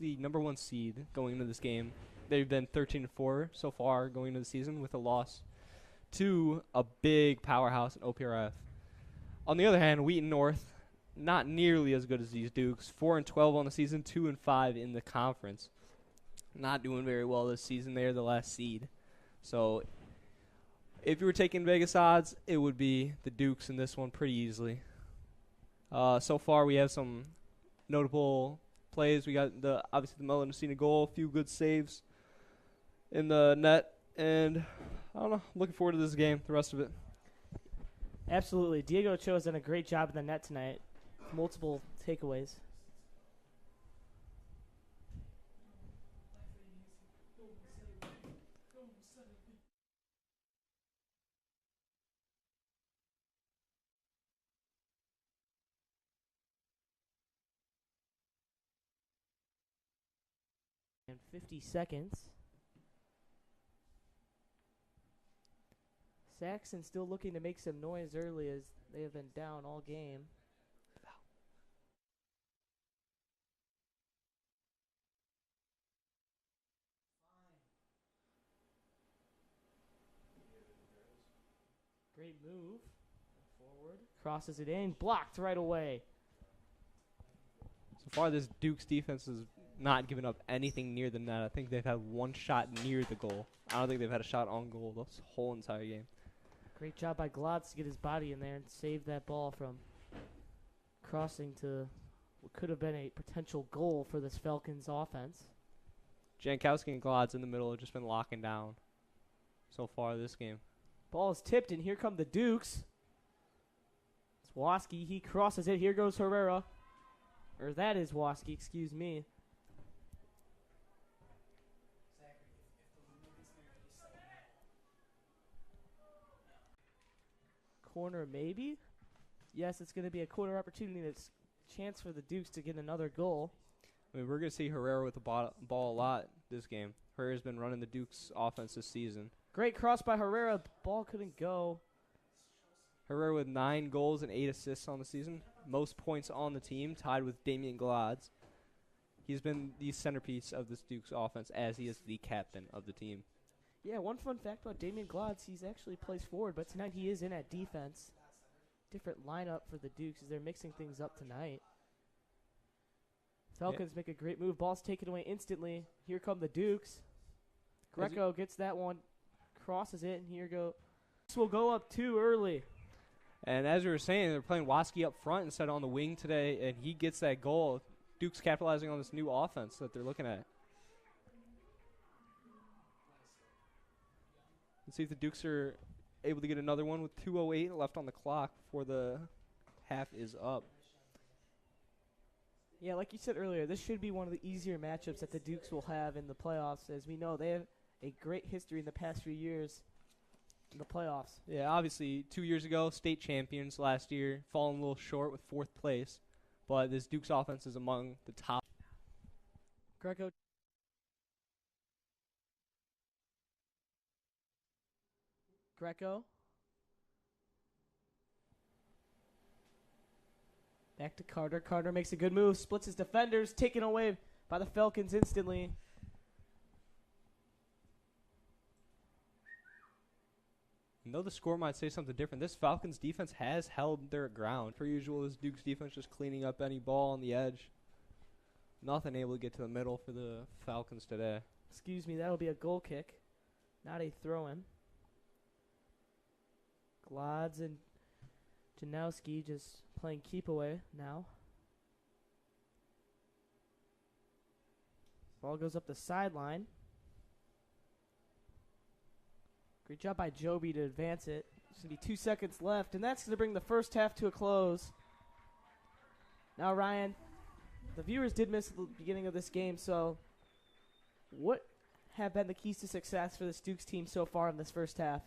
the #1 seed going into this game. They've been 13-4 so far going into the season with a loss to a big powerhouse in OPRF. On the other hand, Wheaton North, not nearly as good as these Dukes. 4-12 on the season, 2-5 in the conference. Not doing very well this season. They're the last seed. So if you were taking Vegas odds, it would be the Dukes in this one pretty easily. So far, we have some notable plays. We got obviously the Melancina goal, a few good saves in the net, and I don't know. Looking forward to this game, the rest of it. Absolutely. Diego Ochoa has done a great job in the net tonight. Multiple takeaways. And 50 seconds. Saxon still looking to make some noise early as they have been down all game. Great move. Forward. Crosses it in. Blocked right away. So far, this Dukes defense has not given up anything near the net. I think they've had one shot near the goal. I don't think they've had a shot on goal this whole entire game. Great job by Glotz to get his body in there and save that ball from crossing to what could have been a potential goal for this Falcons offense. Jankowski and Glod's in the middle have just been locking down so far this game. Ball is tipped, and here come the Dukes. It's Woski. He crosses it. Here goes Herrera. Or that is Woski, excuse me. Corner maybe? Yes, it's going to be a corner opportunity. That's a chance for the Dukes to get another goal. I mean, we're going to see Herrera with the ball a lot this game. Herrera's been running the Dukes offense this season. Great cross by Herrera. Ball couldn't go. Herrera with 9 goals and 8 assists on the season. Most points on the team, tied with Damian Glodz. He's been the centerpiece of this Dukes offense as he is the captain of the team. Yeah, one fun fact about Damian Glodz, he's actually plays forward, but tonight he is in at defense. Different lineup for the Dukes as they're mixing things up tonight. Falcons make a great move. Ball's taken away instantly. Here come the Dukes. Greco gets that one, crosses it, and here go. This will go up too early. And as we were saying, they're playing Woski up front instead of on the wing today, and he gets that goal. Dukes capitalizing on this new offense that they're looking at. Let's see if the Dukes are able to get another one with 2:08 left on the clock before the half is up. Yeah, like you said earlier, this should be one of the easier matchups that the Dukes will have in the playoffs. As we know, they have a great history in the past few years in the playoffs. Yeah, obviously, 2 years ago, state champions last year, falling a little short with 4th place. But this Dukes offense is among the top. Greco. Greco. Back to Carter. Carter makes a good move. Splits his defenders. Taken away by the Falcons instantly. And though the score might say something different, this Falcons defense has held their ground. Per usual, this Dukes defense just cleaning up any ball on the edge. Nothing able to get to the middle for the Falcons today. Excuse me, that'll be a goal kick, not a throw-in. Glodz and Janowski just playing keep away now. Ball goes up the sideline. Great job by Joby to advance it. There's going to be 2 seconds left, and that's going to bring the first half to a close. Now, Ryan, the viewers did miss the beginning of this game, so what have been the keys to success for this Dukes team so far in this first half?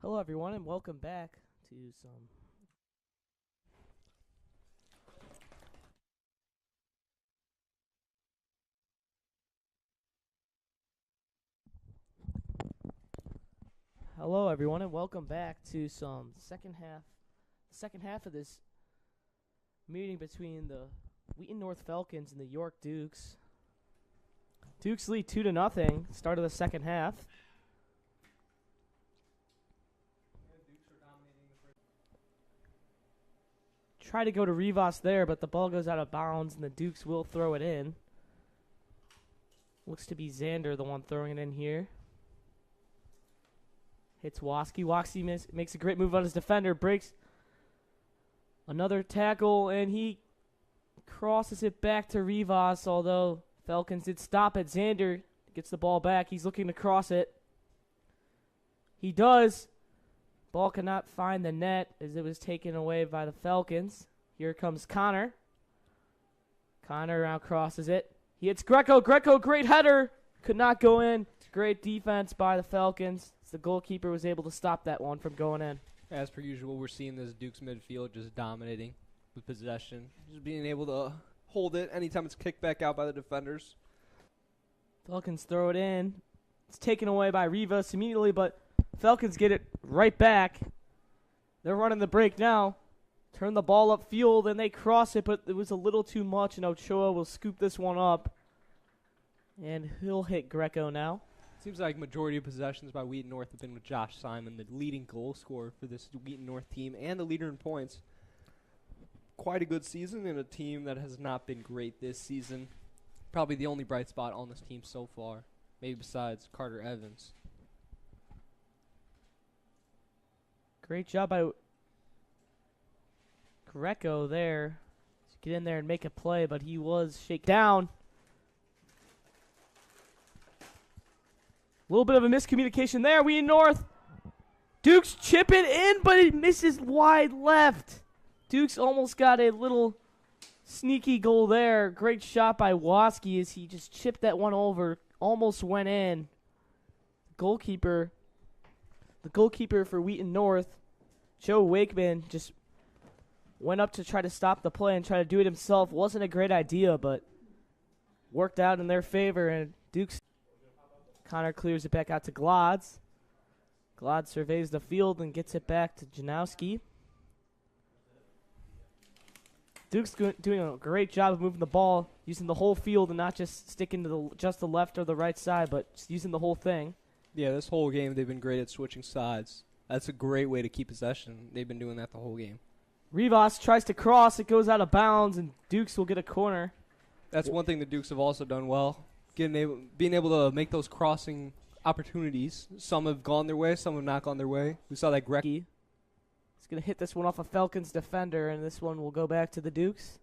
Hello, everyone, and welcome back to some. Hello, everyone, and welcome back to some second half of this meeting between the Wheaton North Falcons and the York Dukes. Dukes lead 2-0. Start of the second half. Try to go to Rivas there, but the ball goes out of bounds, and the Dukes will throw it in. Looks to be Xander, the one throwing it in here. Hits Waski. Waski makes a great move on his defender, breaks another tackle, and he crosses it back to Rivas, although Falcons did stop it. Xander gets the ball back. He's looking to cross it. He does. Ball cannot find the net as it was taken away by the Falcons. Here comes Connor. Connor now crosses it. He hits Greco. Greco, great header. Could not go in. Great defense by the Falcons. The goalkeeper was able to stop that one from going in. As per usual, we're seeing this Dukes midfield just dominating with possession. Just being able to hold it anytime it's kicked back out by the defenders. Falcons throw it in. It's taken away by Rivas immediately, but Falcons get it right back. They're running the break now. Turn the ball upfield, and they cross it, but it was a little too much, and Ochoa will scoop this one up. And he'll hit Greco now. Seems like majority of possessions by Wheaton North have been with Josh Simon, the leading goal scorer for this Wheaton North team and the leader in points. Quite a good season in a team that has not been great this season. Probably the only bright spot on this team so far, maybe besides Carter Evans. Great job by Greco there to get in there and make a play, but he was shaken down. A little bit of a miscommunication there. Wheaton North. Dukes chip it in, but it misses wide left. Dukes almost got a little sneaky goal there. Great shot by Waski as he just chipped that one over. Almost went in. The goalkeeper for Wheaton North, Joe Wakeman, just went up to try to stop the play and try to do it himself. Wasn't a great idea, but worked out in their favor, and Dukes. Connor clears it back out to Glods. Glods surveys the field and gets it back to Janowski. Duke's doing a great job of moving the ball, using the whole field and not just sticking to just the left or the right side, but just using the whole thing. Yeah, this whole game they've been great at switching sides. That's a great way to keep possession. They've been doing that the whole game. Rivas tries to cross. It goes out of bounds, and Dukes will get a corner. That's one thing the Dukes have also done well. Being able to make those crossing opportunities. Some have gone their way, some have not gone their way. We saw that Greco. He's going to hit this one off a Falcons defender, and this one will go back to the Dukes.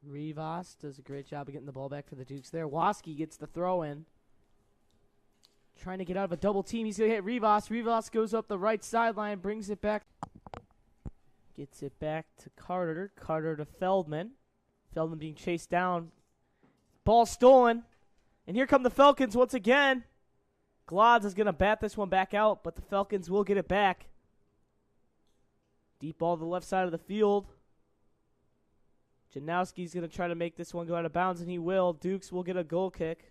Rivas does a great job of getting the ball back for the Dukes there. Waski gets the throw in. Trying to get out of a double team. He's going to hit Rivas. Rivas goes up the right sideline, brings it back. Gets it back to Carter. Carter to Feldman. Feldman being chased down. Ball stolen. And here come the Falcons once again. Glods is going to bat this one back out, but the Falcons will get it back. Deep ball to the left side of the field. Janowski's going to try to make this one go out of bounds, and he will. Dukes will get a goal kick.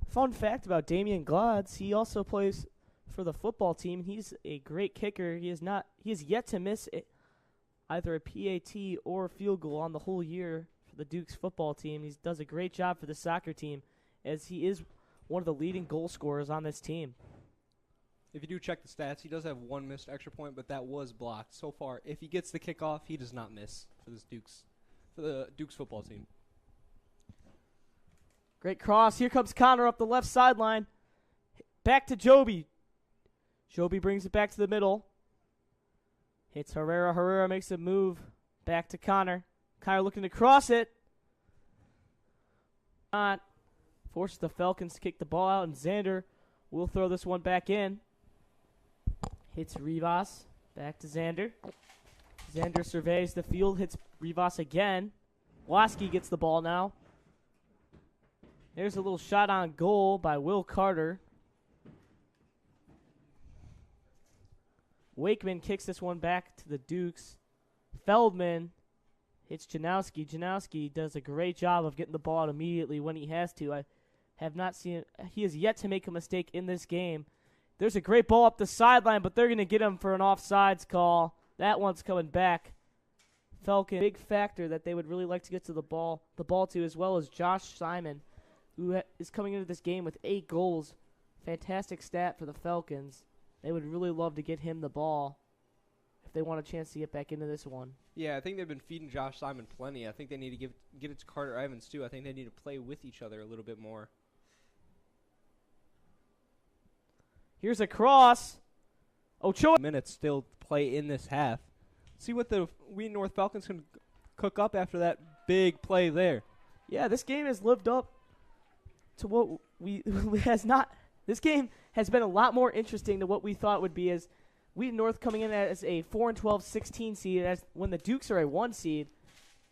Fun fact about Damian Glods, he also plays for the football team. He's a great kicker. He has yet to miss either a PAT or a field goal on the whole year for the Dukes football team. He does a great job for the soccer team, as he is one of the leading goal scorers on this team. If you do check the stats, he does have one missed extra point, but that was blocked so far. If he gets the kickoff, he does not miss for the Dukes football team. Great cross. Here comes Connor up the left sideline. Back to Joby. Joby brings it back to the middle. Hits Herrera. Herrera makes a move back to Connor. Connor looking to cross it. Not. Forces the Falcons to kick the ball out, and Xander will throw this one back in. Hits Rivas. Back to Xander. Xander surveys the field, hits Rivas again. Waski gets the ball now. There's a little shot on goal by Will Carter. Wakeman kicks this one back to the Dukes. Feldman hits Janowski. Janowski does a great job of getting the ball out immediately when he has to. I have not seen he has yet to make a mistake in this game. There's a great ball up the sideline, but they're going to get him for an offsides call. That one's coming back. Falcon, big factor that they would really like to get to the ball to, as well as Josh Simon, who is coming into this game with 8 goals. Fantastic stat for the Falcons. They would really love to get him the ball if they want a chance to get back into this one. Yeah, I think they've been feeding Josh Simon plenty. I think they need to get it to Carter Evans, too. I think they need to play with each other a little bit more. Here's a cross. Ochoa. Minutes still to play in this half. See what the Wheaton North Falcons can cook up after that big play there. Yeah, this game has lived up to what has not. This game has been a lot more interesting than what we thought it would be, as Wheaton North coming in as a 4-12, 16 seed, as when the Dukes are a 1 seed.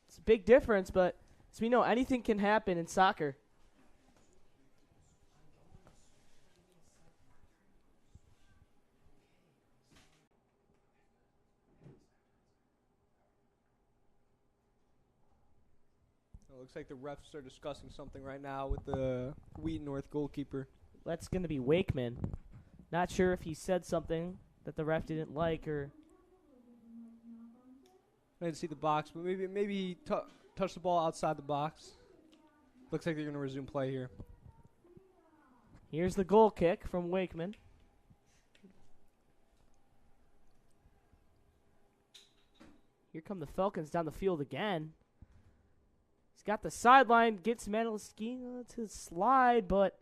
It's a big difference, but as we know, anything can happen in soccer. It looks like the refs are discussing something right now with the Wheaton North goalkeeper. That's going to be Wakeman. Not sure if he said something that the ref didn't like, or I didn't see the box, but maybe he touched the ball outside the box. Looks like they're going to resume play here. Here's the goal kick from Wakeman. Here come the Falcons down the field again. He's got the sideline, gets Manaleskina to slide, but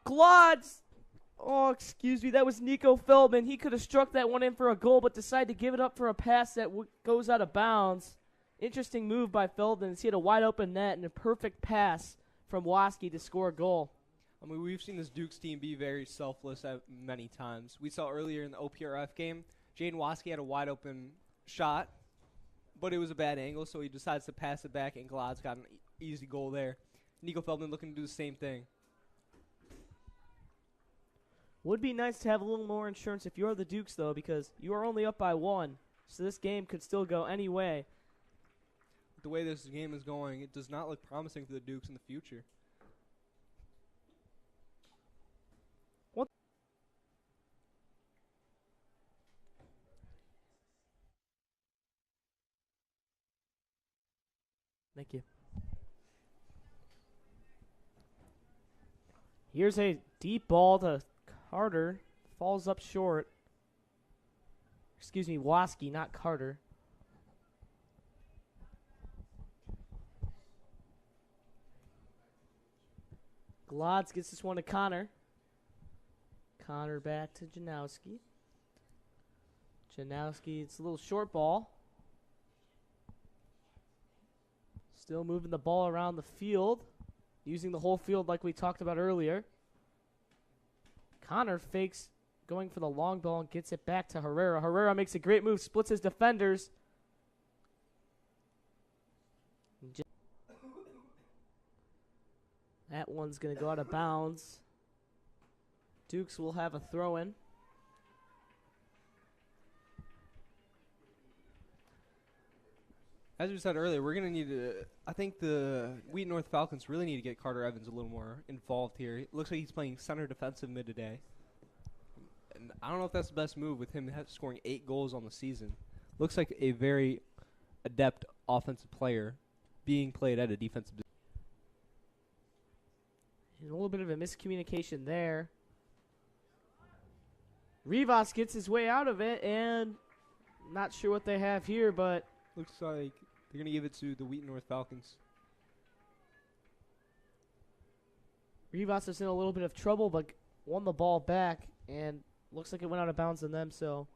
Glods! Oh, excuse me. That was Nico Feldman. He could have struck that one in for a goal, but decided to give it up for a pass that goes out of bounds. Interesting move by Feldman. He had a wide open net and a perfect pass from Waski to score a goal. I mean, we've seen this Dukes team be very selfless at many times. We saw earlier in the OPRF game, Jaden Waski had a wide open shot, but it was a bad angle, so he decides to pass it back, and Glods got an easy goal there. Nico Feldman looking to do the same thing. Would be nice to have a little more insurance if you're the Dukes, though, because you are only up by 1. So this game could still go any way. The way this game is going, it does not look promising for the Dukes in the future. What? Thank you. Here's a deep ball to Carter. Falls up short. Excuse me, Waski, not Carter. Glods gets this one to Connor. Connor back to Janowski. Janowski, it's a little short ball. Still moving the ball around the field. Using the whole field like we talked about earlier. Connor fakes going for the long ball and gets it back to Herrera. Herrera makes a great move, splits his defenders. That one's going to go out of bounds. Dukes will have a throw-in. As we said earlier, we're going to need to. I think the Wheaton North Falcons really need to get Carter Evans a little more involved here. It looks like he's playing center defensive mid today. And I don't know if that's the best move with him scoring 8 goals on the season. Looks like a very adept offensive player being played at a defensive position. A little bit of a miscommunication there. Rivas gets his way out of it, and not sure what they have here, but looks like they're going to give it to the Wheaton North Falcons. Rivas is in a little bit of trouble, but won the ball back, and looks like it went out of bounds on them, so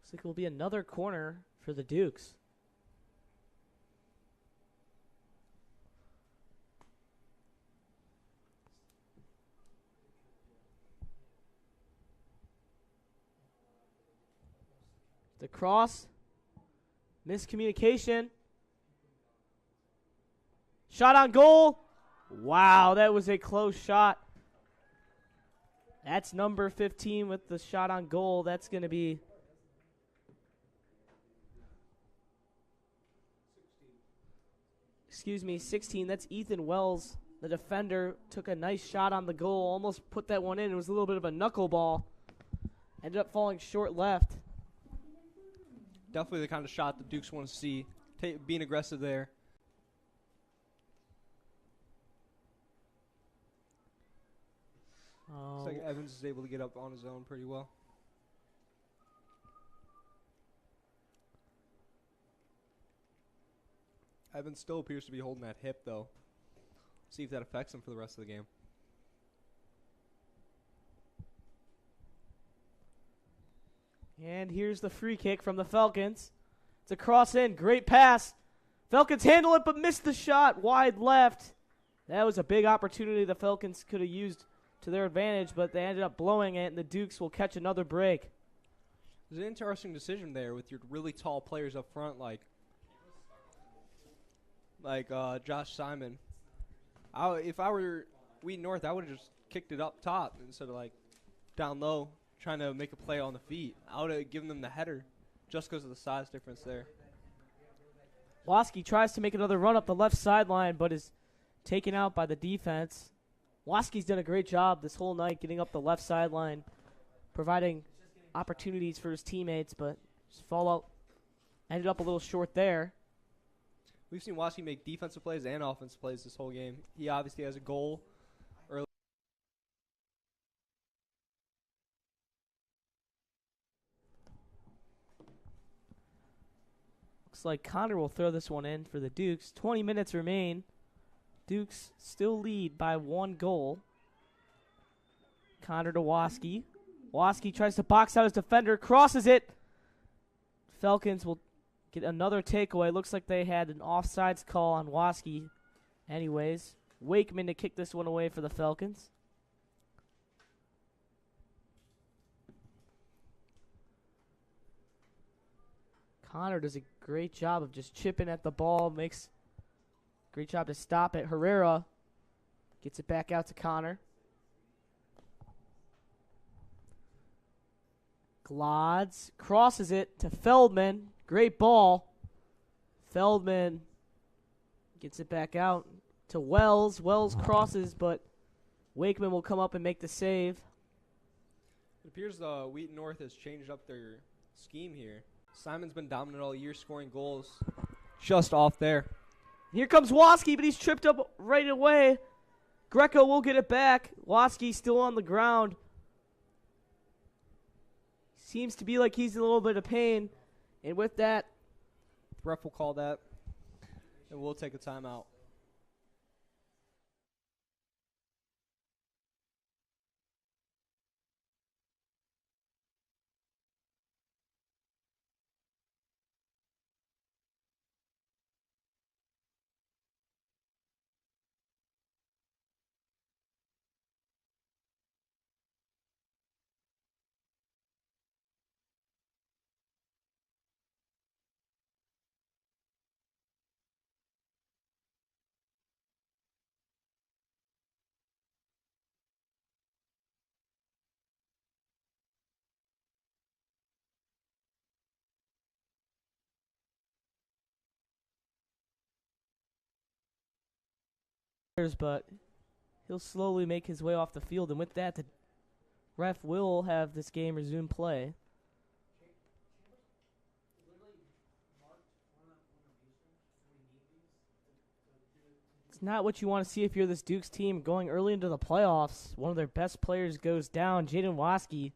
looks like it will be another corner for the Dukes. The cross. Miscommunication. Shot on goal. Wow, that was a close shot. That's number 15 with the shot on goal. That's going to be... Excuse me, 16. That's Ethan Wells. The defender took a nice shot on the goal. Almost put that one in. It was a little bit of a knuckleball. Ended up falling short left. Definitely the kind of shot the Dukes want to see. Being aggressive there. Looks like Evans is able to get up on his own pretty well. Evans still appears to be holding that hip, though. See if that affects him for the rest of the game. And here's the free kick from the Falcons. It's a cross in. Great pass. Falcons handle it but missed the shot. Wide left. That was a big opportunity the Falcons could have used to their advantage, but they ended up blowing it, and the Dukes will catch another break. There's an interesting decision there with your really tall players up front like Josh Simon. If I were Wheaton North, I would have just kicked it up top instead of down low, trying to make a play on the feet. I would have given them the header just because of the size difference there. Waski tries to make another run up the left sideline, but is taken out by the defense. Waski's done a great job this whole night getting up the left sideline, providing opportunities for his teammates, but just ended up a little short there. We've seen Waski make defensive plays and offensive plays this whole game. He obviously has a goal early. Looks like Connor will throw this one in for the Dukes. 20 minutes remain. Dukes still lead by 1 goal. Connor to Waski. Waski tries to box out his defender, crosses it. Falcons will get another takeaway. Looks like they had an offsides call on Waski. Anyways, Wakeman to kick this one away for the Falcons. Connor does a great job of just chipping at the ball. Makes a great job to stop it. Herrera gets it back out to Connor. Glods crosses it to Feldman. Great ball. Feldman gets it back out to Wells. Wells crosses, but Wakeman will come up and make the save. It appears Wheaton North has changed up their scheme here. Simon's been dominant all year, scoring goals just off there. Here comes Waski, but he's tripped up right away. Greco will get it back. Waski still on the ground. Seems to be like he's in a little bit of pain. And with that, the ref will call that, and we'll take a timeout. but he'll slowly make his way off the field, and with that, the ref will have this game resume play. It's not what you want to see if you're this Dukes team going early into the playoffs. One of their best players goes down, Jaden Waskey.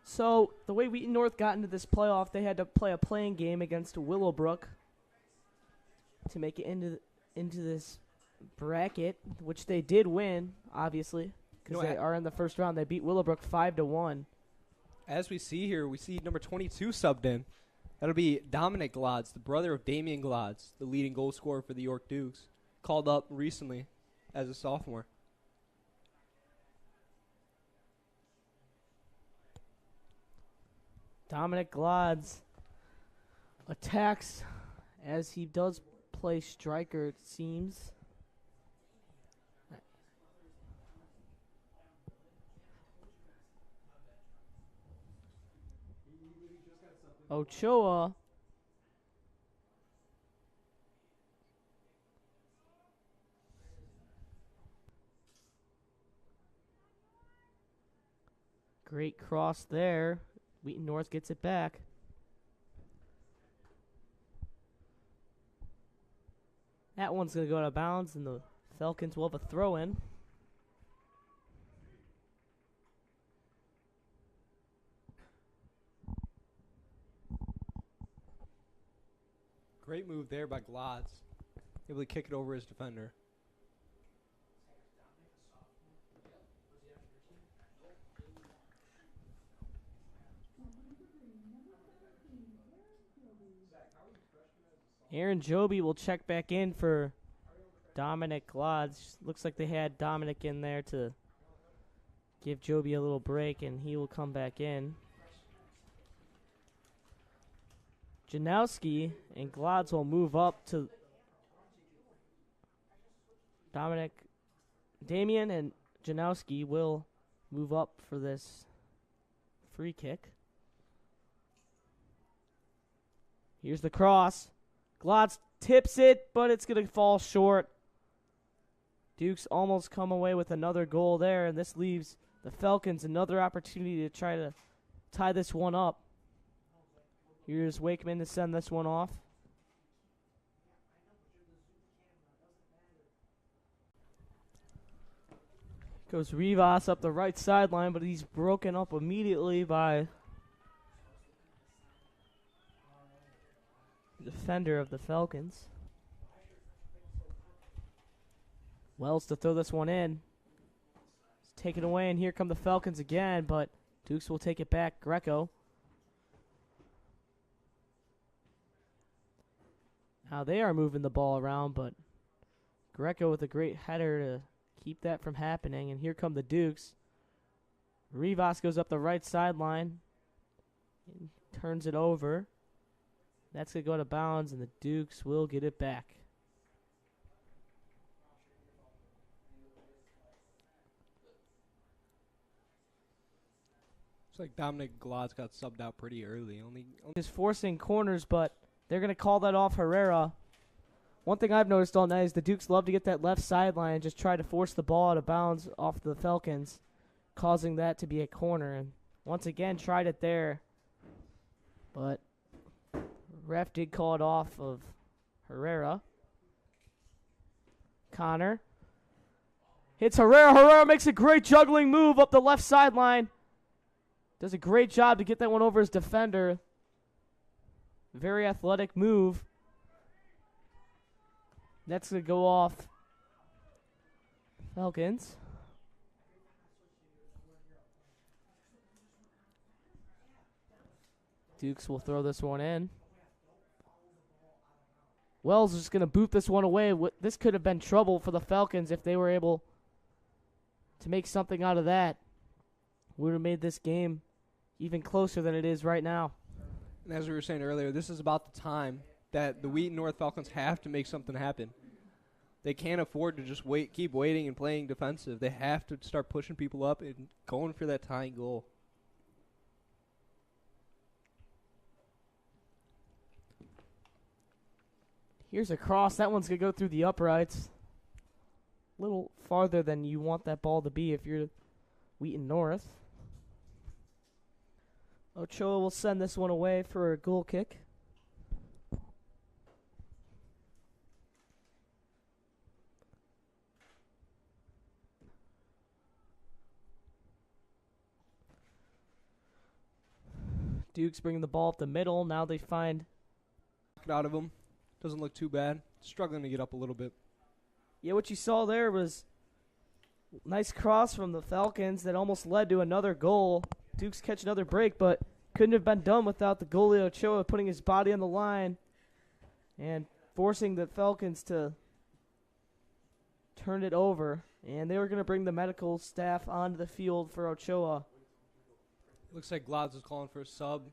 So the way Wheaton North got into this playoff, they had to play a playing game against Willowbrook to make it into this bracket, which they did win, obviously, because they are in the first round. They beat Willowbrook 5-1. As we see here, we see number 22 subbed in. That'll be Dominic Glodz, the brother of Damian Glodz, the leading goal scorer for the York Dukes, called up recently as a sophomore. Dominic Glodz attacks as he does play striker, it seems. Ochoa great cross there. Wheaton North gets it back. That one's going to go out of bounds, and the Falcons will have a throw-in. Great move there by Glodz. Able to kick it over his defender. Aaron Joby will check back in for Dominic Glodz. Looks like they had Dominic in there to give Joby a little break, and he will come back in. Janowski and Glodz will move up to Damian and Janowski will move up for this free kick. Here's the cross. Glodz tips it, but it's going to fall short. Dukes almost come away with another goal there, and this leaves the Falcons another opportunity to try to tie this one up. Here's Wakeman to send this one off. Goes Rivas up the right sideline, but he's broken up immediately by the defender of the Falcons. Wells to throw this one in. It's taken away, and here come the Falcons again, but Dukes will take it back. Greco. Now they are moving the ball around, but Greco with a great header to keep that from happening. And here come the Dukes. Rivas goes up the right sideline and turns it over. That's going to go out of bounds, and the Dukes will get it back. Looks like Dominic Glodz got subbed out pretty early. Only Just forcing corners, but they're going to call that off Herrera. One thing I've noticed all night is the Dukes love to get that left sideline and just try to force the ball out of bounds off the Falcons, causing that to be a corner. And once again, tried it there, but ref did call it off of Herrera. Connor hits Herrera. Herrera makes a great juggling move up the left sideline. Does a great job to get that one over his defender. Very athletic move. That's going to go off Falcons. Dukes will throw this one in. Wells is just going to boot this one away. This could have been trouble for the Falcons if they were able to make something out of that. Would have made this game even closer than it is right now. And as we were saying earlier, this is about the time that the Wheaton North Falcons have to make something happen. They can't afford to just keep waiting and playing defensive. They have to start pushing people up and going for that tying goal. Here's a cross. That one's going to go through the uprights. A little farther than you want that ball to be if you're Wheaton North. Ochoa will send this one away for a goal kick. Duke's bringing the ball up the middle. Now they find it out of him. Doesn't look too bad. Struggling to get up a little bit. Yeah, what you saw there was nice cross from the Falcons that almost led to another goal. Duke's catch another break, but couldn't have been done without the goalie Ochoa putting his body on the line and forcing the Falcons to turn it over. And they were going to bring the medical staff onto the field for Ochoa. Looks like Glodz is calling for a sub.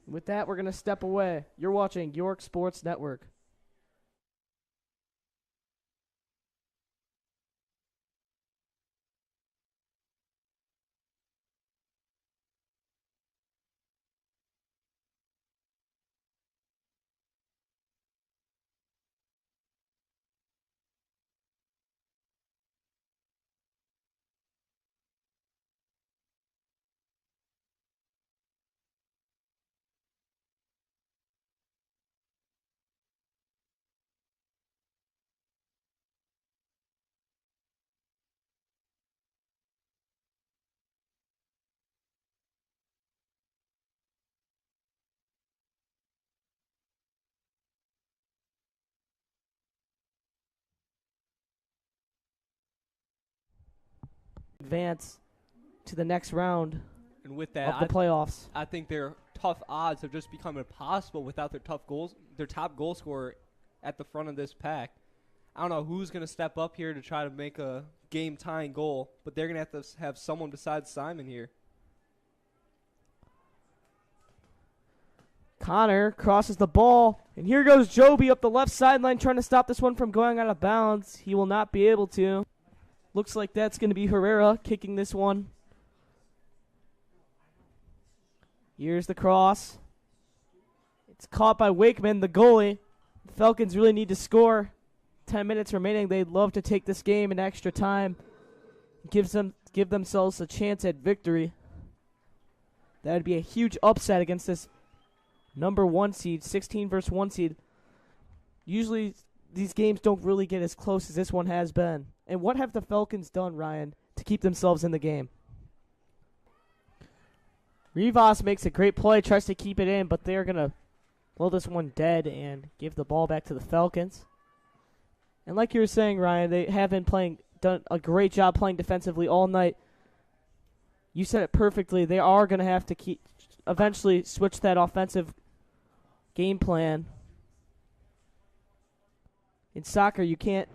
With that, we're going to step away. You're watching York Sports Network. Advance to the next round And with that, of the playoffs. I think their tough odds have just become impossible without their top goal scorer at the front of this pack. I don't know who's going to step up here to try to make a game-tying goal, but they're going to have someone besides Simon here. Connor crosses the ball, and here goes Joby up the left sideline trying to stop this one from going out of bounds. He will not be able to. Looks like that's going to be Herrera kicking this one. Here's the cross. It's caught by Wakeman, the goalie. The Falcons really need to score. 10 minutes remaining. They'd love to take this game in extra time. Give themselves a chance at victory. That would be a huge upset against this number 1 seed, 16 versus 1 seed. Usually these games don't really get as close as this one has been. And what have the Falcons done, Ryan, to keep themselves in the game? Rivas makes a great play, tries to keep it in, but they're going to blow this one dead and give the ball back to the Falcons. And like you were saying, Ryan, they have been done a great job playing defensively all night. You said it perfectly. They are going to have to eventually switch that offensive game plan. In soccer, you can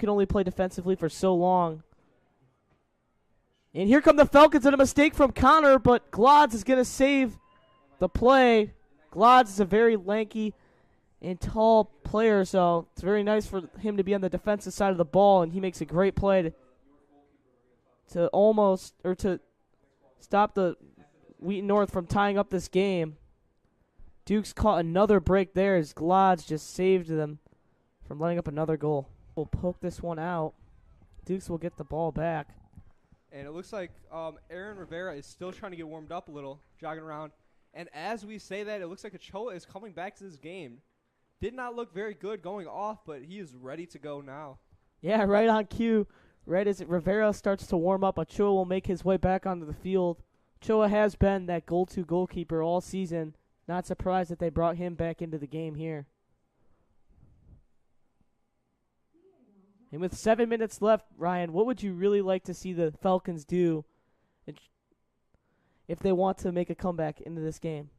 only play defensively for so long. And here come the Falcons, and a mistake from Connor, but Glodz is going to save the play. Glodz is a very lanky and tall player, so it's very nice for him to be on the defensive side of the ball, and he makes a great play to stop the Wheaton North from tying up this game. Duke's caught another break there as Glodz just saved them from letting up another goal. We'll poke this one out. Dukes will get the ball back. And it looks like Aaron Rivera is still trying to get warmed up a little, jogging around. And as we say that, it looks like Ochoa is coming back to this game. Did not look very good going off, but he is ready to go now. Yeah, right on cue. Right as Rivera starts to warm up, Ochoa will make his way back onto the field. Ochoa has been that go-to goalkeeper all season. Not surprised that they brought him back into the game here. And with 7 minutes left, Ryan, what would you really like to see the Falcons do if they want to make a comeback into this game?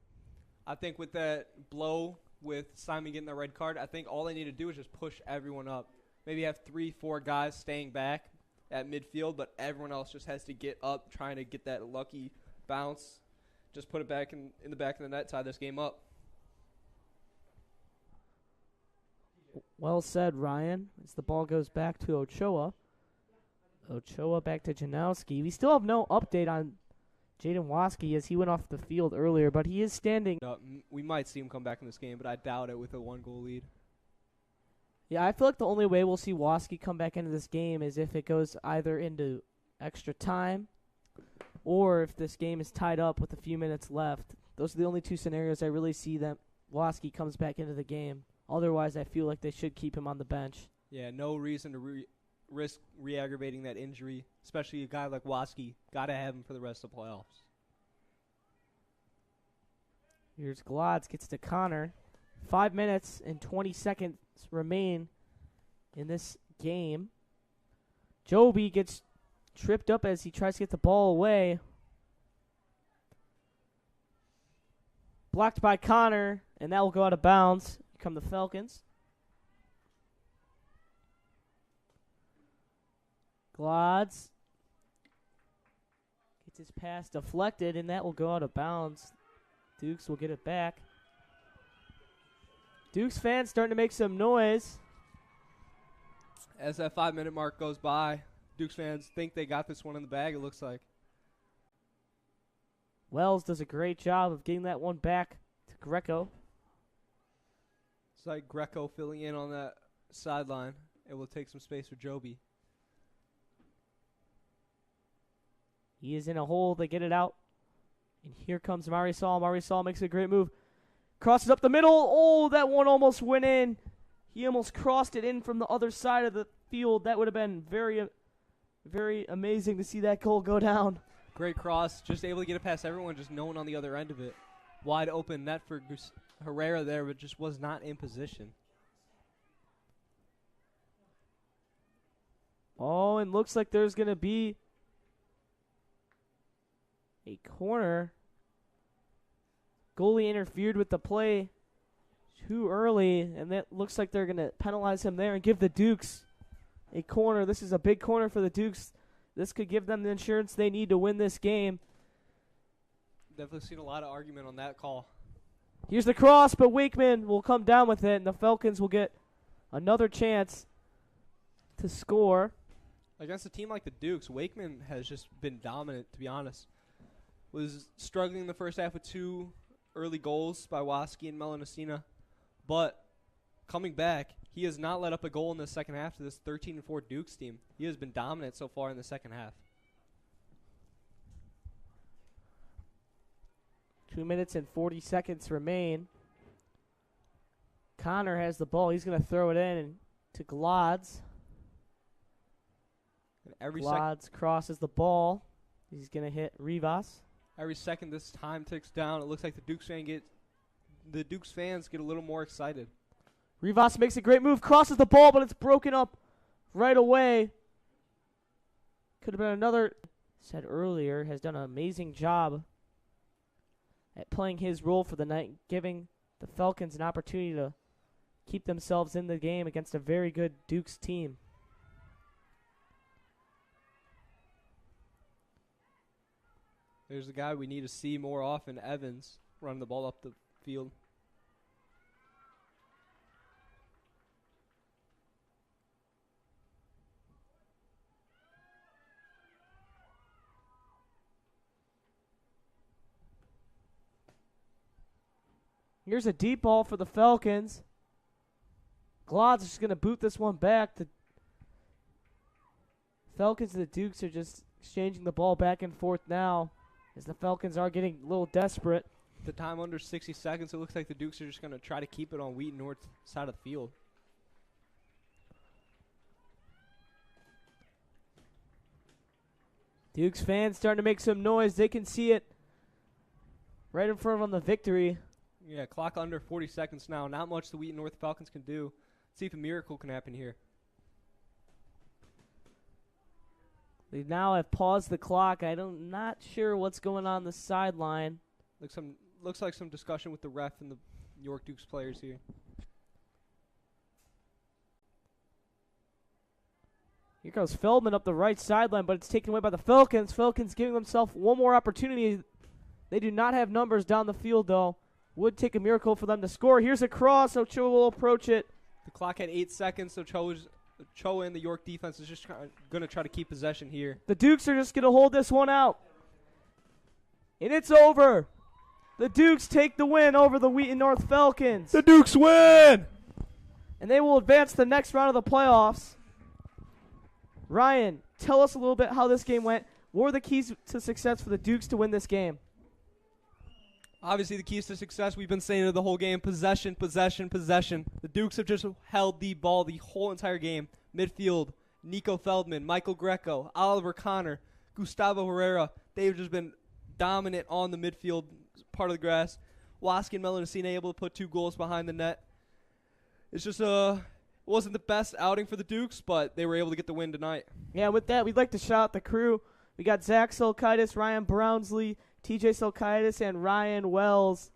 I think with that blow with Simon getting the red card, I think all they need to do is just push everyone up. Maybe have 3-4 guys staying back at midfield, but everyone else just has to get up, trying to get that lucky bounce. Just put it back in the back of the net, tie this game up. Well said, Ryan. As the ball goes back to Ochoa. Ochoa back to Janowski. We still have no update on Jaden Waski as he went off the field earlier, but he is standing. We might see him come back in this game, but I doubt it with a 1-goal lead. Yeah, I feel like the only way we'll see Waskey come back into this game is if it goes either into extra time or if this game is tied up with a few minutes left. Those are the only two scenarios I really see that Waskey comes back into the game. Otherwise, I feel like they should keep him on the bench. Yeah, no reason to risk re-aggravating that injury, especially a guy like Waskey. Got to have him for the rest of the playoffs. Here's Glodz, gets to Connor. 5 minutes and 20 seconds remain in this game. Joby gets tripped up as he tries to get the ball away. Blocked by Connor, and that will go out of bounds. Here come the Falcons. Glodz gets his pass deflected, and that will go out of bounds. Dukes will get it back. Dukes fans starting to make some noise. As that 5-minute mark goes by, Dukes fans think they got this one in the bag, it looks like. Wells does a great job of getting that one back to Greco. It's like Greco filling in on that sideline. It will take some space for Joby. He is in a hole. They get it out. And here comes Marisol. Marisol makes a great move. Crosses up the middle. Oh, that one almost went in. He almost crossed it in from the other side of the field. That would have been very, very amazing to see that goal go down. Great cross. Just able to get it past everyone, just no one on the other end of it. Wide open net for Herrera there, but just was not in position. Oh, and looks like there's going to be a corner. Goalie interfered with the play too early, and that looks like they're going to penalize him there and give the Dukes a corner. This is a big corner for the Dukes. This could give them the insurance they need to win this game. Definitely seen a lot of argument on that call. Here's the cross, but Wakeman will come down with it, and the Falcons will get another chance to score. Against a team like the Dukes, Wakeman has just been dominant, to be honest. Was struggling in the first half with 2 early goals by Waskey and Melanocina, but coming back, he has not let up a goal in the second half to this 13-4 Dukes team. He has been dominant so far in the second half. 2 minutes and 40 seconds remain. Connor has the ball. He's going to throw it in to Glodz. Glodz crosses the ball. He's going to hit Rivas. Every second this time ticks down, it looks like the Dukes fans get a little more excited. Rivas makes a great move, crosses the ball, but it's broken up right away. Could have been another. Said earlier, has done an amazing job at playing his role for the night, giving the Falcons an opportunity to keep themselves in the game against a very good Dukes team. There's the guy we need to see more often, Evans, running the ball up the field. Here's a deep ball for the Falcons. Glodz is just going to boot this one back. The Falcons and the Dukes are just exchanging the ball back and forth now as the Falcons are getting a little desperate. The time under 60 seconds, it looks like the Dukes are just going to try to keep it on Wheaton North side of the field. Dukes fans starting to make some noise. They can see it right in front of them, the victory. Yeah, clock under 40 seconds now. Not much the Wheaton North Falcons can do. Let's see if a miracle can happen here. They now have paused the clock. I'm not sure what's going on the sideline. Looks like some discussion with the ref and the York Dukes players here. Here goes Feldman up the right sideline, but it's taken away by the Falcons. Falcons giving themselves one more opportunity. They do not have numbers down the field, though. Would take a miracle for them to score. Here's a cross. Ochoa will approach it. The clock had 8 seconds, so Ochoa and the York defense is just going to try to keep possession here. The Dukes are just going to hold this one out. And it's over. The Dukes take the win over the Wheaton North Falcons. The Dukes win! and they will advance to the next round of the playoffs. Ryan, tell us a little bit how this game went. What were the keys to success for the Dukes to win this game? Obviously, the keys to success, we've been saying it the whole game, possession, possession, possession. The Dukes have just held the ball the whole entire game. Midfield, Nico Feldman, Michael Greco, Oliver Connor, Gustavo Herrera. They've just been dominant on the midfield part of the grass. Waski and Melanacina able to put 2 goals behind the net. It's just it wasn't the best outing for the Dukes, but they were able to get the win tonight. Yeah, with that, we'd like to shout out the crew. We got Zach Solkaitis, Ryan Brownsley, TJ Solkaitis, and Ryan Wells.